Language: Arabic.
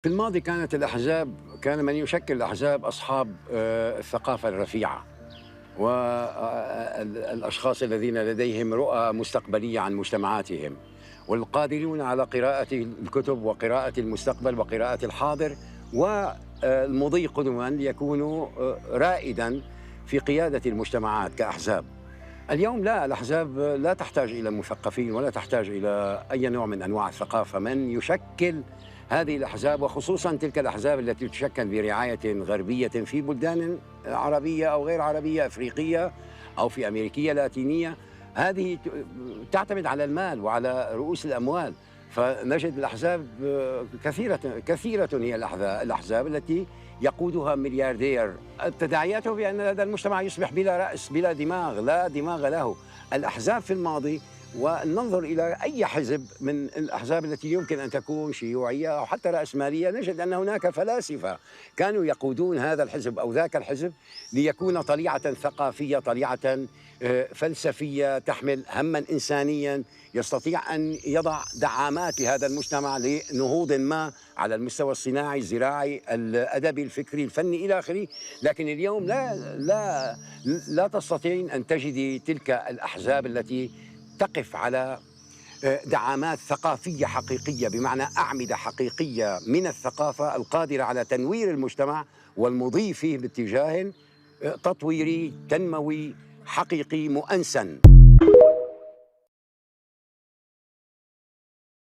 في الماضي كان من يشكل الأحزاب أصحاب الثقافة الرفيعة والأشخاص الذين لديهم رؤى مستقبلية عن مجتمعاتهم والقادرون على قراءة الكتب وقراءة المستقبل وقراءة الحاضر والمضي قدما ليكونوا رائدا في قيادة المجتمعات كأحزاب. اليوم لا، الأحزاب لا تحتاج إلى مثقفين ولا تحتاج إلى أي نوع من أنواع الثقافة. من يشكل هذه الأحزاب وخصوصا تلك الأحزاب التي تشكل برعاية غربية في بلدان عربية أو غير عربية، أفريقية أو في أمريكية لاتينية، هذه تعتمد على المال وعلى رؤوس الأموال. فنجد الأحزاب كثيرة هي الأحزاب التي يقودها ملياردير. التداعيات بأن هذا المجتمع يصبح بلا رأس بلا دماغ، لا دماغ له. الأحزاب في الماضي، وننظر إلى أي حزب من الأحزاب التي يمكن أن تكون شيوعية أو حتى رأسمالية، نجد أن هناك فلاسفة كانوا يقودون هذا الحزب أو ذاك الحزب ليكون طليعة ثقافية، طليعة فلسفية تحمل هما إنسانيا يستطيع أن يضع دعامات لهذا المجتمع لنهوض ما على المستوى الصناعي، الزراعي، الأدبي، الفكري، الفني إلى آخره. لكن اليوم لا تستطيعين أن تجدي تلك الأحزاب التي تقف على دعامات ثقافية حقيقية، بمعنى أعمدة حقيقية من الثقافة القادرة على تنوير المجتمع والمضي فيه باتجاه تطويري تنموي حقيقي مؤنسا.